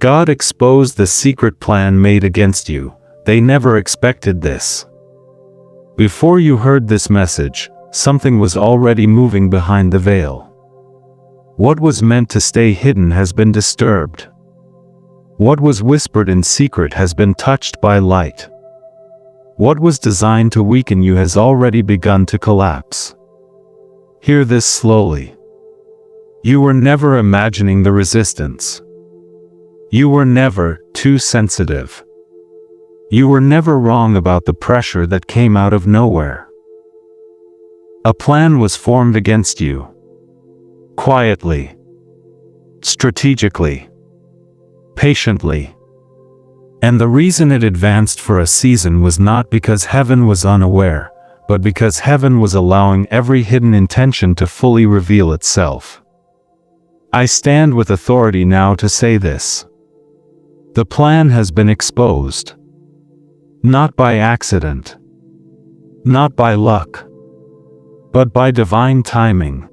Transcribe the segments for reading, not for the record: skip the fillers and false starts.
God exposed the secret plan made against you. They never expected this. Before you heard this message, something was already moving behind the veil. What was meant to stay hidden has been disturbed. What was whispered in secret has been touched by light. What was designed to weaken you has already begun to collapse. Hear this slowly. You were never imagining the resistance. You were never too sensitive. You were never wrong about the pressure that came out of nowhere. A plan was formed against you. Quietly. Strategically. Patiently. And the reason it advanced for a season was not because heaven was unaware, but because heaven was allowing every hidden intention to fully reveal itself. I stand with authority now to say this. The plan has been exposed. Not by accident. Not by luck. But by divine timing.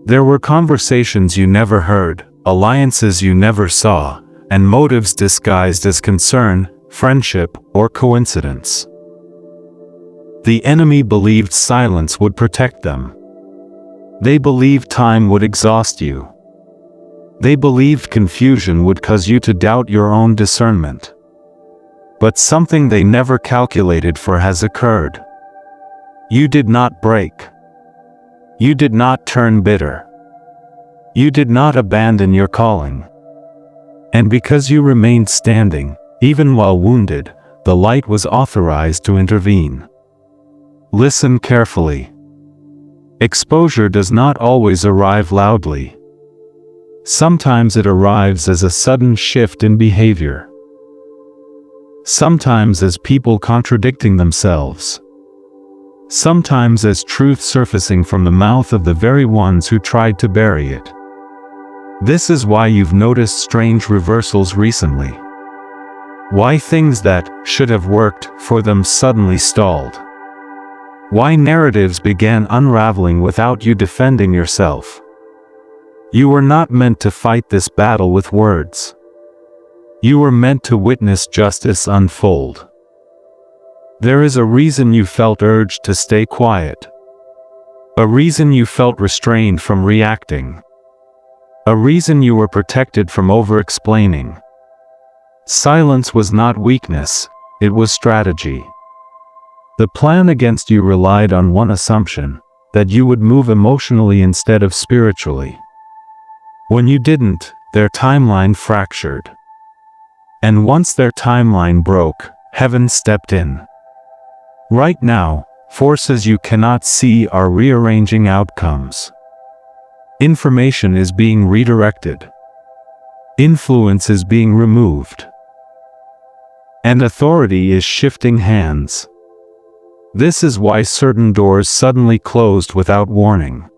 There were conversations you never heard, alliances you never saw, and motives disguised as concern, friendship, or coincidence. The enemy believed silence would protect them. They believed time would exhaust you. They believed confusion would cause you to doubt your own discernment. But something they never calculated for has occurred. You did not break. You did not turn bitter. You did not abandon your calling. And because you remained standing, even while wounded, the light was authorized to intervene. Listen carefully. Exposure does not always arrive loudly. Sometimes it arrives as a sudden shift in behavior. Sometimes as people contradicting themselves. Sometimes as truth surfacing from the mouth of the very ones who tried to bury it. This is why you've noticed strange reversals recently. Why things that should have worked for them suddenly stalled. Why narratives began unraveling without you defending yourself. You were not meant to fight this battle with words. You were meant to witness justice unfold. There is a reason you felt urged to stay quiet. A reason you felt restrained from reacting. A reason you were protected from over-explaining. Silence was not weakness, it was strategy. The plan against you relied on one assumption, that you would move emotionally instead of spiritually. When you didn't, their timeline fractured. And once their timeline broke, heaven stepped in. Right now, forces you cannot see are rearranging outcomes. Information is being redirected. Influence is being removed. And authority is shifting hands. This is why certain doors suddenly closed without warning.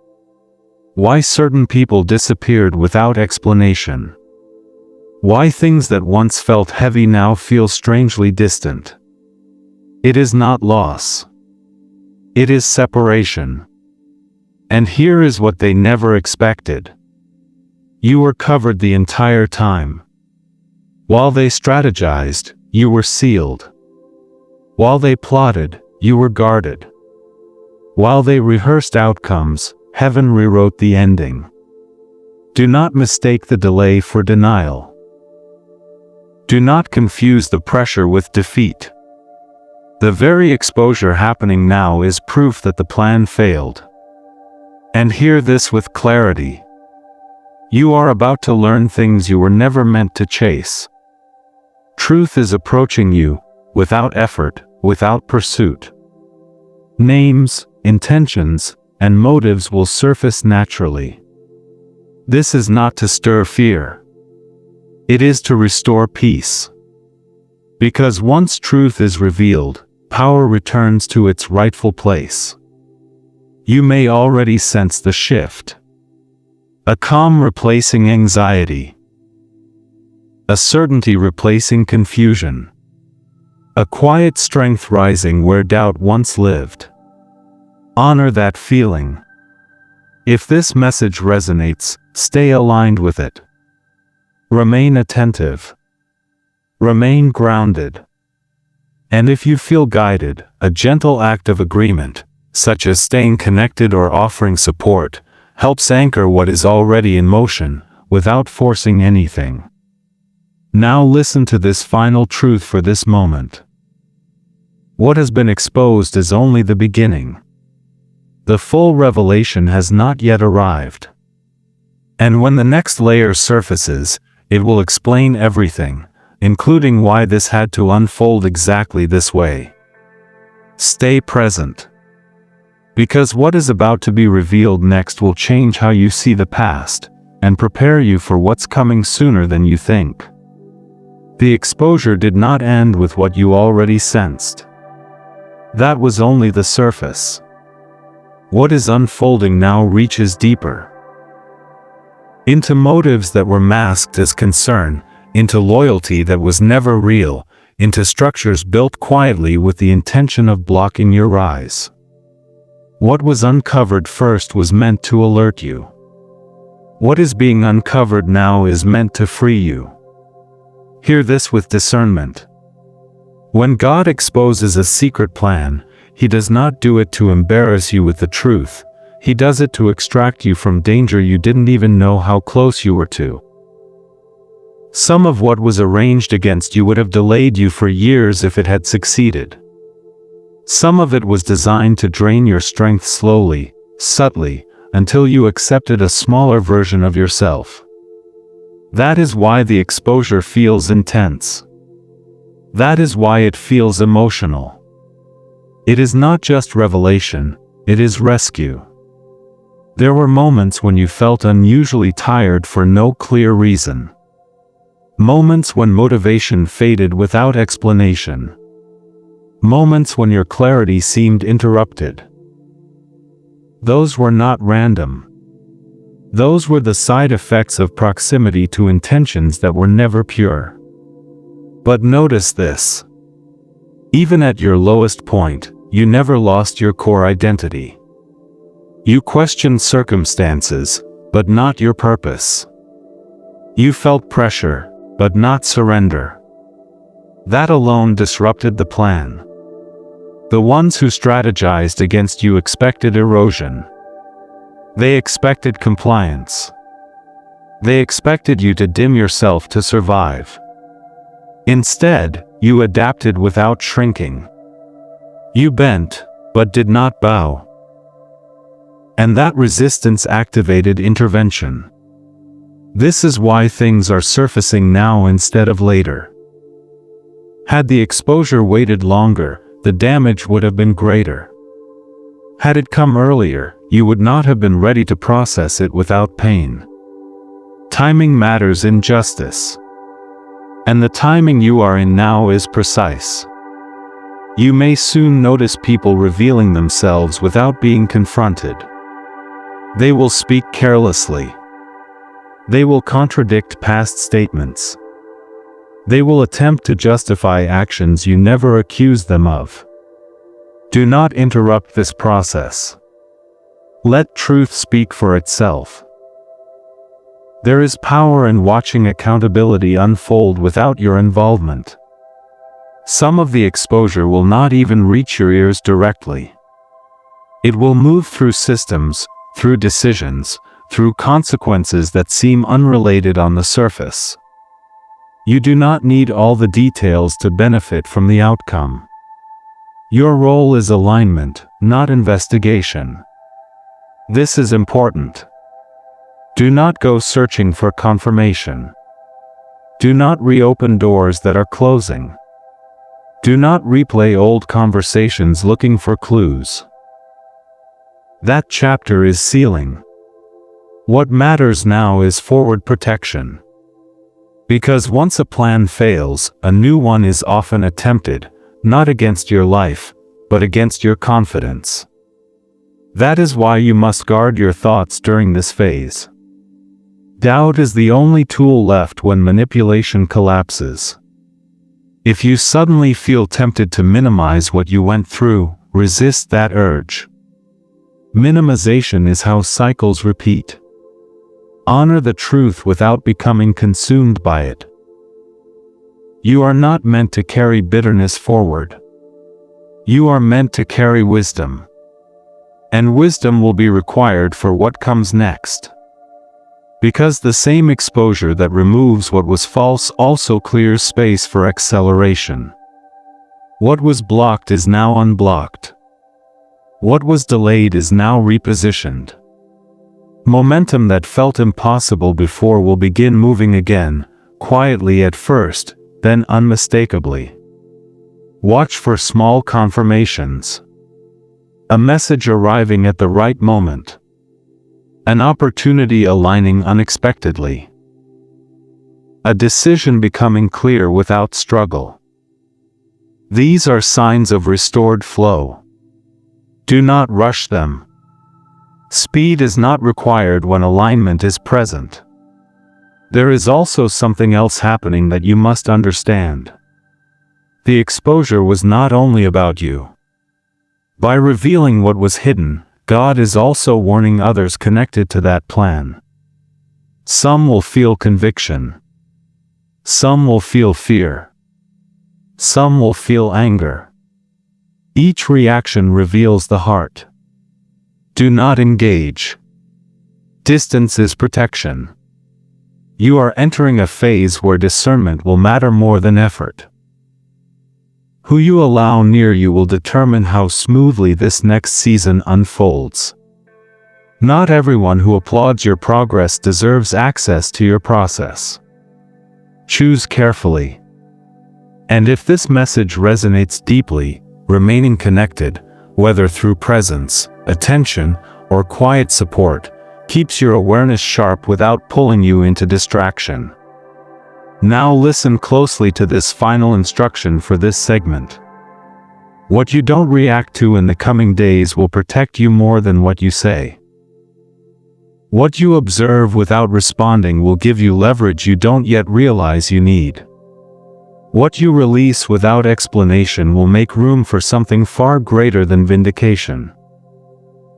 Why certain people disappeared without explanation. Why things that once felt heavy now feel strangely distant. It is not loss. It is separation. And here is what they never expected. You were covered the entire time. While they strategized, you were sealed. While they plotted, you were guarded. While they rehearsed outcomes, heaven rewrote the ending. Do not mistake the delay for denial. Do not confuse the pressure with defeat. The very exposure happening now is proof that the plan failed. And hear this with clarity. You are about to learn things you were never meant to chase. Truth is approaching you, without effort, without pursuit. Names, intentions, and motives will surface naturally. This is not to stir fear. It is to restore peace. Because once truth is revealed, power returns to its rightful place. You may already sense the shift. A calm replacing anxiety. A certainty replacing confusion. A quiet strength rising where doubt once lived. Honor that feeling. If this message resonates, stay aligned with it. Remain attentive. Remain grounded. And if you feel guided, a gentle act of agreement, such as staying connected or offering support, helps anchor what is already in motion, without forcing anything. Now listen to this final truth for this moment. What has been exposed is only the beginning. The full revelation has not yet arrived. And when the next layer surfaces, it will explain everything, including why this had to unfold exactly this way. Stay present. Because what is about to be revealed next will change how you see the past, and prepare you for what's coming sooner than you think. The exposure did not end with what you already sensed. That was only the surface. What is unfolding now reaches deeper. Into motives that were masked as concern, into loyalty that was never real, into structures built quietly with the intention of blocking your rise. What was uncovered first was meant to alert you. What is being uncovered now is meant to free you. Hear this with discernment. When God exposes a secret plan, He does not do it to embarrass you with the truth. He does it to extract you from danger you didn't even know how close you were to. Some of what was arranged against you would have delayed you for years if it had succeeded. Some of it was designed to drain your strength slowly, subtly, until you accepted a smaller version of yourself. That is why the exposure feels intense. That is why it feels emotional. It is not just revelation, it is rescue. There were moments when you felt unusually tired for no clear reason. Moments when motivation faded without explanation. Moments when your clarity seemed interrupted. Those were not random. Those were the side effects of proximity to intentions that were never pure. But notice this. Even at your lowest point, you never lost your core identity. You questioned circumstances, but not your purpose. You felt pressure, but not surrender. That alone disrupted the plan. The ones who strategized against you expected erosion. They expected compliance. They expected you to dim yourself to survive. Instead, you adapted without shrinking. You bent, but did not bow. And that resistance activated intervention. This is why things are surfacing now instead of later. Had the exposure waited longer, the damage would have been greater. Had it come earlier, you would not have been ready to process it without pain. Timing matters in justice. And the timing you are in now is precise. You may soon notice people revealing themselves without being confronted. They will speak carelessly. They will contradict past statements. They will attempt to justify actions you never accused them of. Do not interrupt this process. Let truth speak for itself. There is power in watching accountability unfold without your involvement. Some of the exposure will not even reach your ears directly. It will move through systems, through decisions, through consequences that seem unrelated on the surface. You do not need all the details to benefit from the outcome. Your role is alignment, not investigation. This is important. Do not go searching for confirmation. Do not reopen doors that are closing. Do not replay old conversations looking for clues. That chapter is sealing. What matters now is forward protection. Because once a plan fails, a new one is often attempted, not against your life, but against your confidence. That is why you must guard your thoughts during this phase. Doubt is the only tool left when manipulation collapses. If you suddenly feel tempted to minimize what you went through, resist that urge. Minimization is how cycles repeat. Honor the truth without becoming consumed by it. You are not meant to carry bitterness forward. You are meant to carry wisdom. And wisdom will be required for what comes next. Because the same exposure that removes what was false also clears space for acceleration. What was blocked is now unblocked. What was delayed is now repositioned. Momentum that felt impossible before will begin moving again, quietly at first, then unmistakably. Watch for small confirmations. A message arriving at the right moment. An opportunity aligning unexpectedly. A decision becoming clear without struggle. These are signs of restored flow. Do not rush them. Speed is not required when alignment is present. There is also something else happening that you must understand. The exposure was not only about you. By revealing what was hidden, God is also warning others connected to that plan. Some will feel conviction. Some will feel fear. Some will feel anger. Each reaction reveals the heart. Do not engage. Distance is protection. You are entering a phase where discernment will matter more than effort. Who you allow near you will determine how smoothly this next season unfolds. Not everyone who applauds your progress deserves access to your process. Choose carefully. And if this message resonates deeply, remaining connected, whether through presence, attention, or quiet support, keeps your awareness sharp without pulling you into distraction. Now listen closely to this final instruction for this segment. What you don't react to in the coming days will protect you more than what you say. What you observe without responding will give you leverage you don't yet realize you need. What you release without explanation will make room for something far greater than vindication.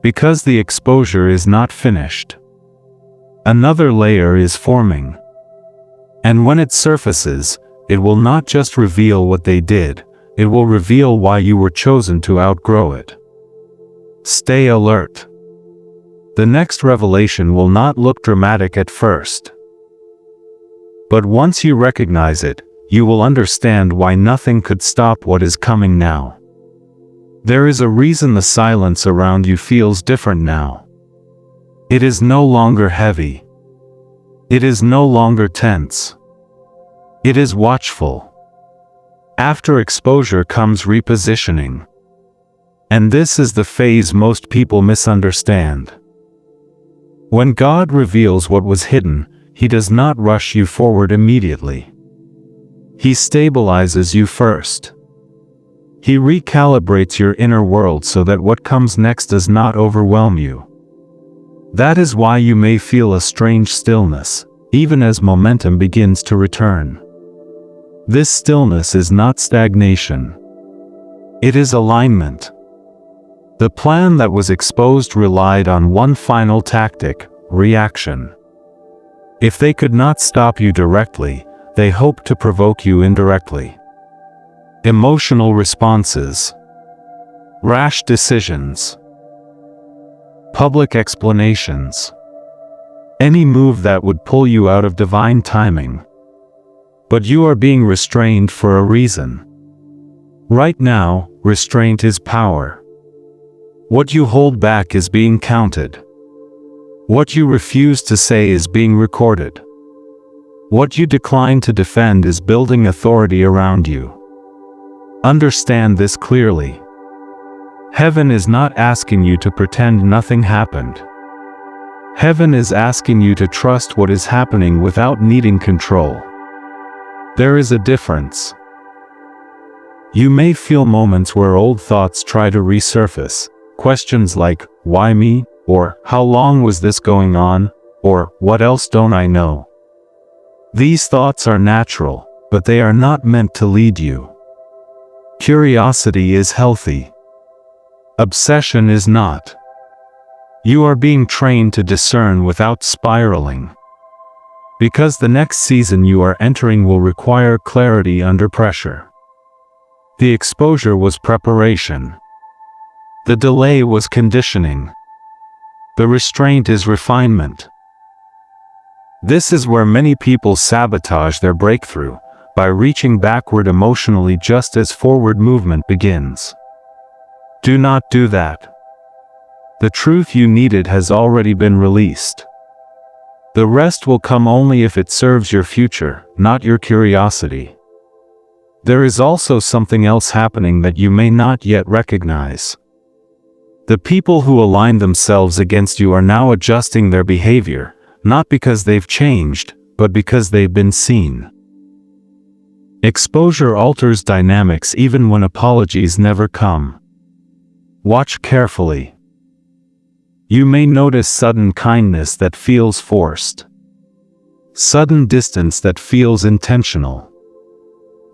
Because the exposure is not finished. Another layer is forming. And when it surfaces, it will not just reveal what they did, it will reveal why you were chosen to outgrow it. Stay alert. The next revelation will not look dramatic at first. But once you recognize it, you will understand why nothing could stop what is coming now. There is a reason the silence around you feels different now. It is no longer heavy. It is no longer tense. It is watchful. After exposure comes repositioning. And this is the phase most people misunderstand. When God reveals what was hidden, He does not rush you forward immediately. He stabilizes you first. He recalibrates your inner world so that what comes next does not overwhelm you. That is why you may feel a strange stillness, even as momentum begins to return. This stillness is not stagnation. It is alignment. The plan that was exposed relied on one final tactic, reaction. If they could not stop you directly, they hoped to provoke you indirectly. Emotional responses. Rash decisions. Public explanations. Any move that would pull you out of divine timing. But you are being restrained for a reason. Right now, restraint is power. What you hold back is being counted. What you refuse to say is being recorded. What you decline to defend is building authority around you. Understand this clearly. Heaven is not asking you to pretend nothing happened. Heaven is asking you to trust what is happening without needing control. There is a difference. You may feel moments where old thoughts try to resurface. Questions like, why me? Or, how long was this going on? Or, what else don't I know? These thoughts are natural, but they are not meant to lead you. Curiosity is healthy. Obsession is not. You are being trained to discern without spiraling. Because the next season you are entering will require clarity under pressure. The exposure was preparation. The delay was conditioning. The restraint is refinement. This is where many people sabotage their breakthrough, by reaching backward emotionally just as forward movement begins. Do not do that. The truth you needed has already been released. The rest will come only if it serves your future, not your curiosity. There is also something else happening that you may not yet recognize. The people who align themselves against you are now adjusting their behavior, not because they've changed, but because they've been seen. Exposure alters dynamics even when apologies never come. Watch carefully. You may notice sudden kindness that feels forced. Sudden distance that feels intentional.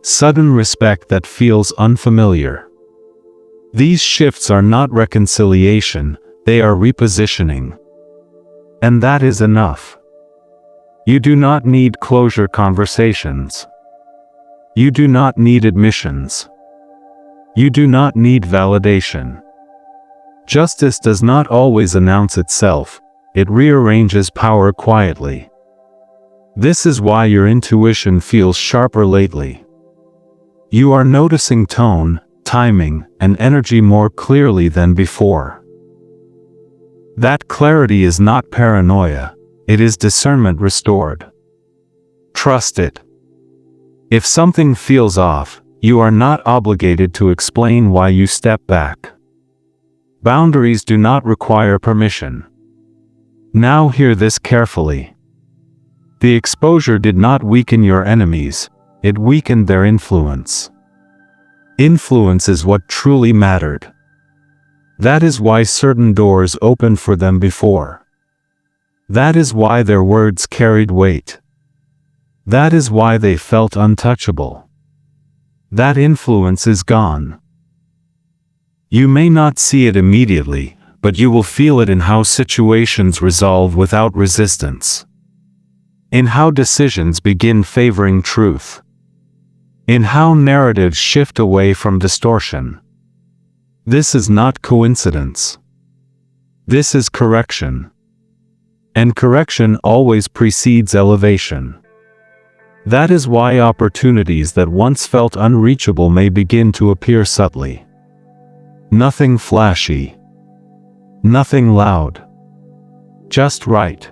Sudden respect that feels unfamiliar. These shifts are not reconciliation, they are repositioning. And that is enough. You do not need closure conversations. You do not need admissions. You do not need validation. Justice does not always announce itself, it rearranges power quietly. This is why your intuition feels sharper lately. You are noticing tone, timing, and energy more clearly than before. That clarity is not paranoia, it is discernment restored. Trust it. If something feels off, you are not obligated to explain why you step back. Boundaries do not require permission. Now hear this carefully. The exposure did not weaken your enemies, it weakened their influence. Influence is what truly mattered. That is why certain doors opened for them before. That is why their words carried weight. That is why they felt untouchable. That influence is gone. You may not see it immediately, but you will feel it in how situations resolve without resistance. In how decisions begin favoring truth. In how narratives shift away from distortion. This is not coincidence. This is correction. And correction always precedes elevation. That is why opportunities that once felt unreachable may begin to appear subtly. Nothing flashy. Nothing loud. Just right.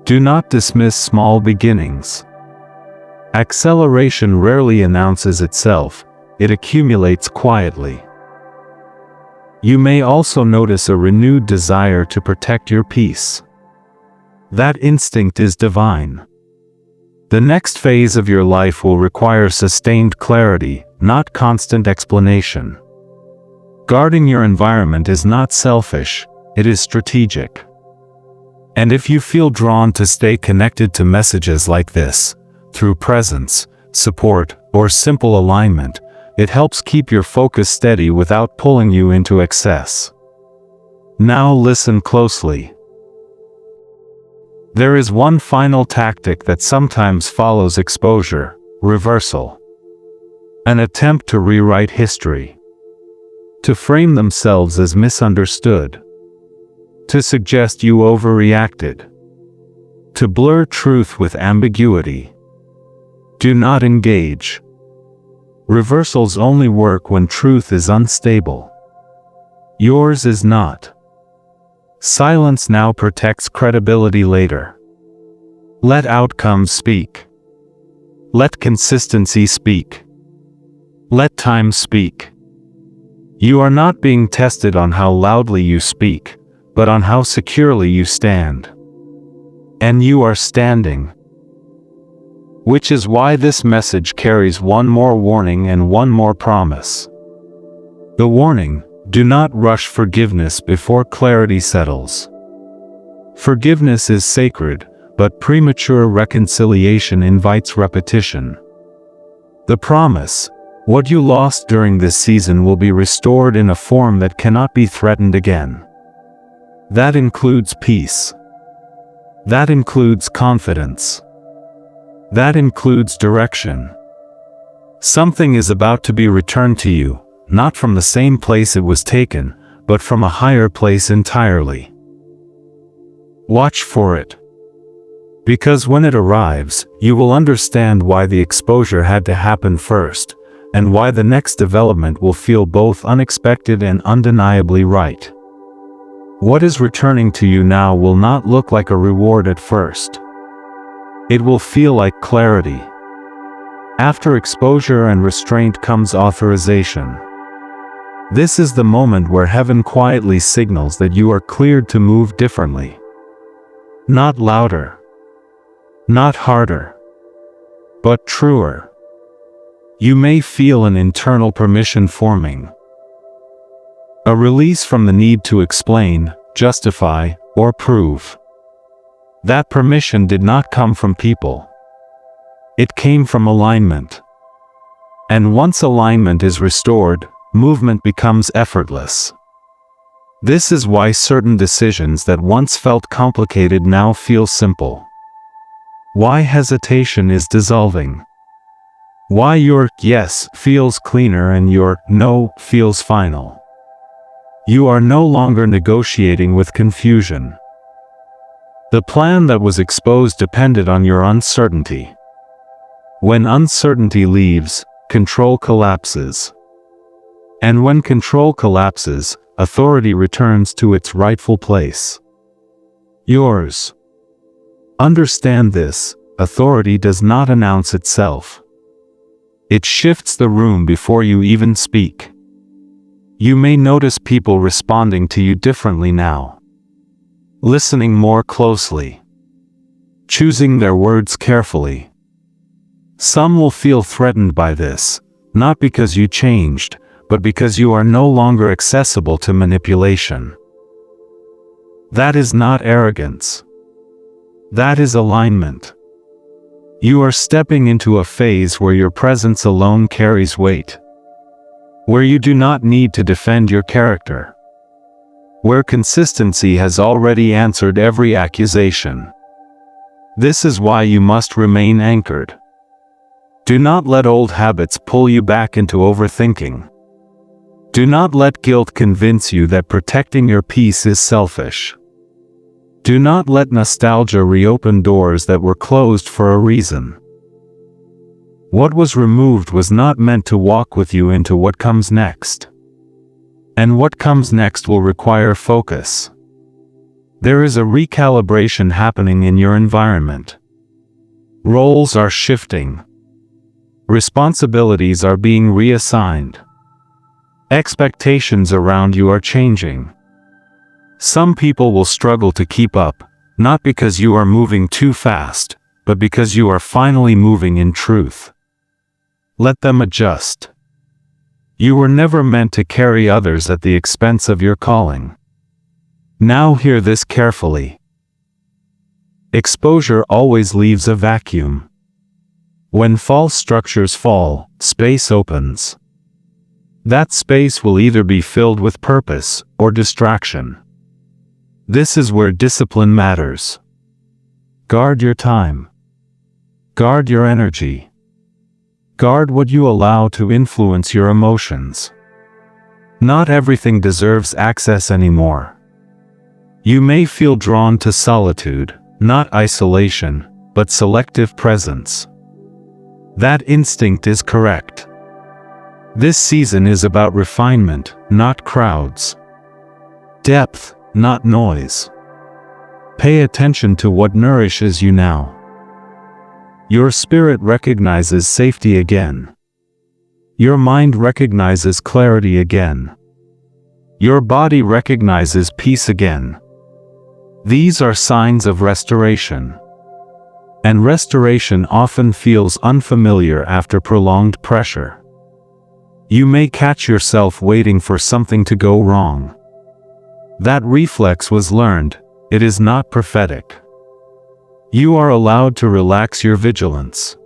Do not dismiss small beginnings. Acceleration rarely announces itself, it accumulates quietly. You may also notice a renewed desire to protect your peace. That instinct is divine. The next phase of your life will require sustained clarity, not constant explanation. Guarding your environment is not selfish, it is strategic. And if you feel drawn to stay connected to messages like this, through presence, support, or simple alignment, it helps keep your focus steady without pulling you into excess. Now listen closely. There is one final tactic that sometimes follows exposure: reversal. An attempt to rewrite history. To frame themselves as misunderstood. To suggest you overreacted. To blur truth with ambiguity. Do not engage. Reversals only work when truth is unstable. Yours is not. Silence now protects credibility later. Let outcomes speak. Let consistency speak. Let time speak. You are not being tested on how loudly you speak, but on how securely you stand. And you are standing. Which is why this message carries one more warning and one more promise. The warning: do not rush forgiveness before clarity settles. Forgiveness is sacred, but premature reconciliation invites repetition. The promise: what you lost during this season will be restored in a form that cannot be threatened again. That includes peace. That includes confidence. That includes direction. Something is about to be returned to you, not from the same place it was taken, but from a higher place entirely. Watch for it. Because when it arrives, you will understand why the exposure had to happen first, and why the next development will feel both unexpected and undeniably right. What is returning to you now will not look like a reward at first. It will feel like clarity. After exposure and restraint comes authorization. This is the moment where heaven quietly signals that you are cleared to move differently. Not louder. Not harder. But truer. You may feel an internal permission forming. A release from the need to explain, justify, or prove. That permission did not come from people. It came from alignment. And once alignment is restored, movement becomes effortless. This is why certain decisions that once felt complicated now feel simple. Why hesitation is dissolving. Why your yes feels cleaner and your no feels final. You are no longer negotiating with confusion. The plan that was exposed depended on your uncertainty. When uncertainty leaves, control collapses. And when control collapses, authority returns to its rightful place. Yours. Understand this, authority does not announce itself. It shifts the room before you even speak. You may notice people responding to you differently now. Listening more closely. Choosing their words carefully. Some will feel threatened by this, not because you changed, but because you are no longer accessible to manipulation. That is not arrogance. That is alignment. You are stepping into a phase where your presence alone carries weight. Where you do not need to defend your character. Where consistency has already answered every accusation. This is why you must remain anchored. Do not let old habits pull you back into overthinking. Do not let guilt convince you that protecting your peace is selfish. Do not let nostalgia reopen doors that were closed for a reason. What was removed was not meant to walk with you into what comes next. And what comes next will require focus. There is a recalibration happening in your environment. Roles are shifting. Responsibilities are being reassigned. Expectations around you are changing. Some people will struggle to keep up, not because you are moving too fast, but because you are finally moving in truth. Let them adjust. You were never meant to carry others at the expense of your calling. Now hear this carefully. Exposure always leaves a vacuum. When false structures fall, space opens. That space will either be filled with purpose or distraction. This is where discipline matters. Guard your time. Guard your energy. Guard what you allow to influence your emotions. Not everything deserves access anymore. You may feel drawn to solitude, not isolation, but selective presence. That instinct is correct. This season is about refinement, not crowds. Depth, not noise. Pay attention to what nourishes you now. Your spirit recognizes safety again. Your mind recognizes clarity again. Your body recognizes peace again. These are signs of restoration. And restoration often feels unfamiliar after prolonged pressure. You may catch yourself waiting for something to go wrong. That reflex was learned, it is not prophetic. You are allowed to relax your vigilance.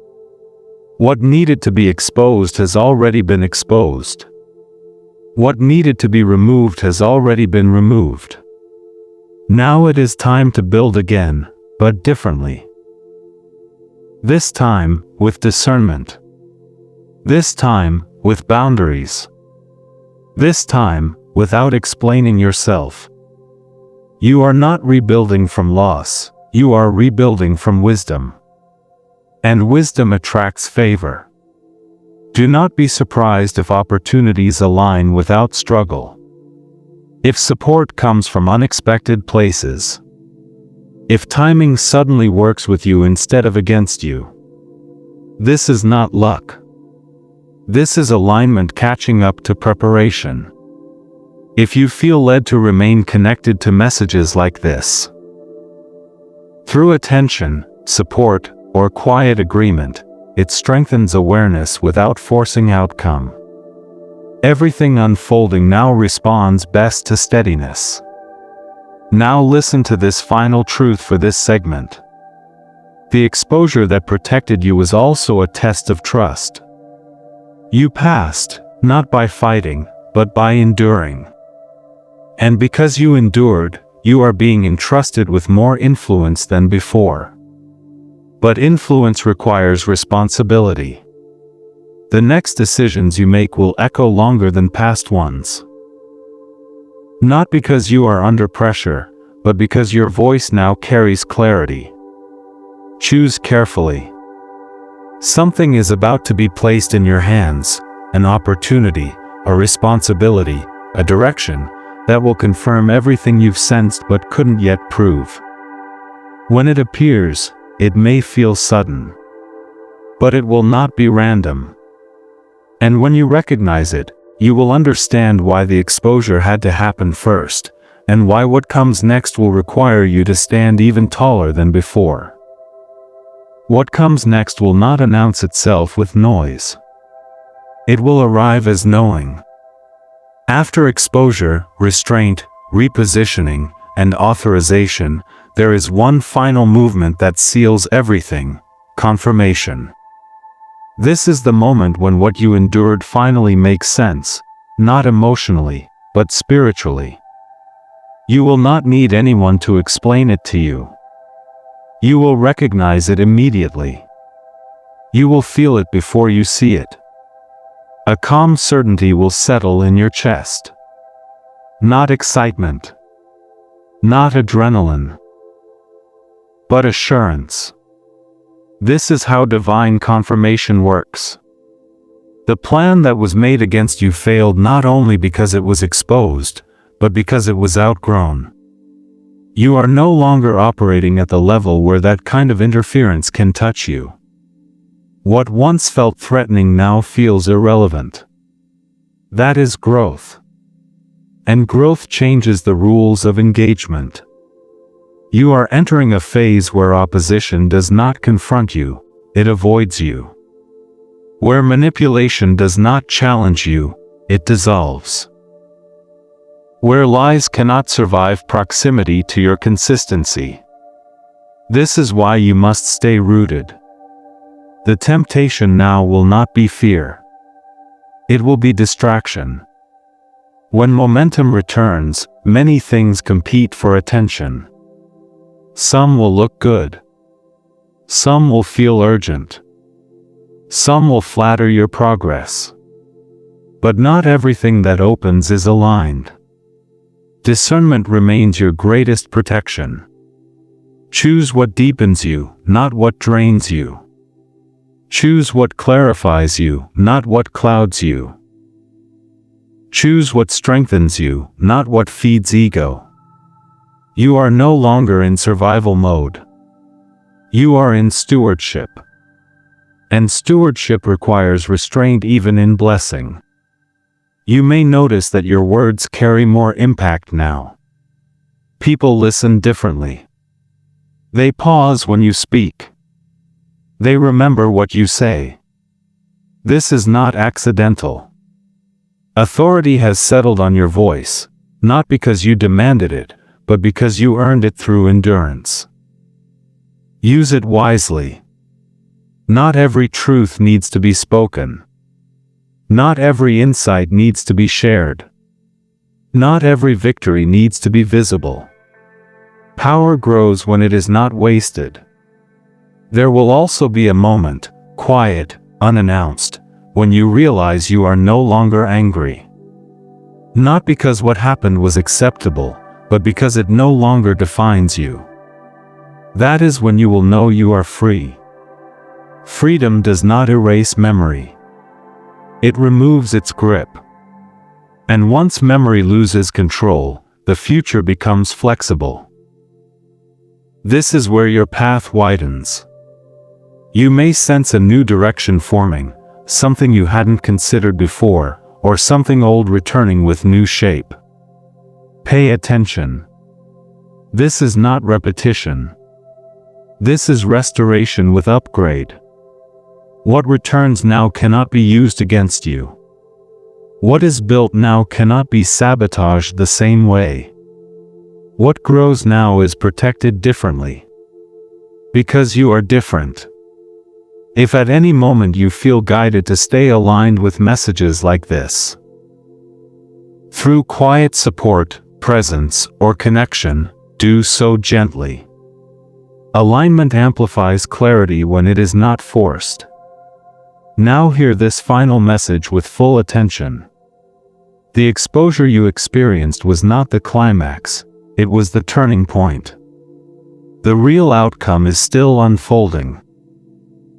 What needed to be exposed has already been exposed. What needed to be removed has already been removed. Now it is time to build again, but differently. This time, with discernment. This time, with boundaries. This time, without explaining yourself. You are not rebuilding from loss, you are rebuilding from wisdom. And wisdom attracts favor. Do not be surprised if opportunities align without struggle. If support comes from unexpected places. If timing suddenly works with you instead of against you. This is not luck. This is alignment catching up to preparation. If you feel led to remain connected to messages like this, through attention, support, or quiet agreement, it strengthens awareness without forcing outcome. Everything unfolding now responds best to steadiness. Now listen to this final truth for this segment. The exposure that protected you was also a test of trust. You passed, not by fighting, but by enduring. And because you endured, you are being entrusted with more influence than before. But influence requires responsibility. The next decisions you make will echo longer than past ones. Not because you are under pressure, but because your voice now carries clarity. Choose carefully. Something is about to be placed in your hands, an opportunity, a responsibility, a direction, that will confirm everything you've sensed but couldn't yet prove. When it appears, it may feel sudden. But it will not be random. And when you recognize it, you will understand why the exposure had to happen first, and why what comes next will require you to stand even taller than before. What comes next will not announce itself with noise. It will arrive as knowing. After exposure, restraint, repositioning, and authorization, there is one final movement that seals everything: confirmation. This is the moment when what you endured finally makes sense, not emotionally, but spiritually. You will not need anyone to explain it to you. You will recognize it immediately. You will feel it before you see it. A calm certainty will settle in your chest. Not excitement. Not adrenaline. But assurance. This is how divine confirmation works. The plan that was made against you failed not only because it was exposed, but because it was outgrown. You are no longer operating at the level where that kind of interference can touch you. What once felt threatening now feels irrelevant. That is growth. And growth changes the rules of engagement. You are entering a phase where opposition does not confront you, it avoids you. Where manipulation does not challenge you, it dissolves. Where lies cannot survive proximity to your consistency. This is why you must stay rooted. The temptation now will not be fear. It will be distraction. When momentum returns, many things compete for attention. Some will look good. Some will feel urgent. Some will flatter your progress. But not everything that opens is aligned. Discernment remains your greatest protection. Choose what deepens you, not what drains you. Choose what clarifies you, not what clouds you. Choose what strengthens you, not what feeds ego. You are no longer in survival mode. You are in stewardship. And stewardship requires restraint even in blessing. You may notice that your words carry more impact now. People listen differently. They pause when you speak. They remember what you say. This is not accidental. Authority has settled on your voice, not because you demanded it, but because you earned it through endurance. Use it wisely. Not every truth needs to be spoken. Not every insight needs to be shared. Not every victory needs to be visible. Power grows when it is not wasted. There will also be a moment, quiet, unannounced, when you realize you are no longer angry. Not because what happened was acceptable, but because it no longer defines you. That is when you will know you are free. Freedom does not erase memory. It removes its grip. And once memory loses control, the future becomes flexible. This is where your path widens. You may sense a new direction forming, something you hadn't considered before, or something old returning with new shape. Pay attention. This is not repetition. This is restoration with upgrade. What returns now cannot be used against you. What is built now cannot be sabotaged the same way. What grows now is protected differently. Because you are different. If at any moment you feel guided to stay aligned with messages like this, through quiet support, presence, or connection, do so gently. Alignment amplifies clarity when it is not forced. Now hear this final message with full attention. The exposure you experienced was not the climax, it was the turning point. The real outcome is still unfolding.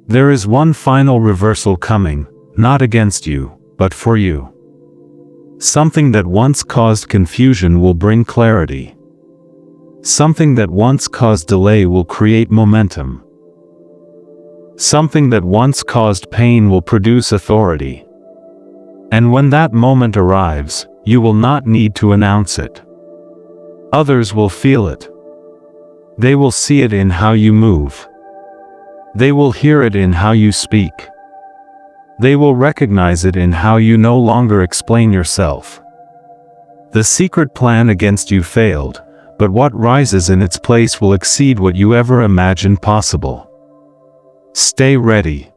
There is one final reversal coming, not against you, but for you. Something that once caused confusion will bring clarity. Something that once caused delay will create momentum. Something that once caused pain will produce authority. And when that moment arrives, you will not need to announce it. Others will feel it. They will see it in how you move. They will hear it in how you speak. They will recognize it in how you no longer explain yourself. The secret plan against you failed, but what rises in its place will exceed what you ever imagined possible. Stay ready.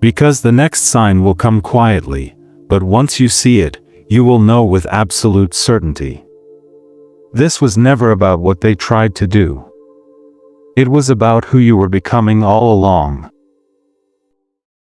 Because the next sign will come quietly, but once you see it, you will know with absolute certainty. This was never about what they tried to do. It was about who you were becoming all along.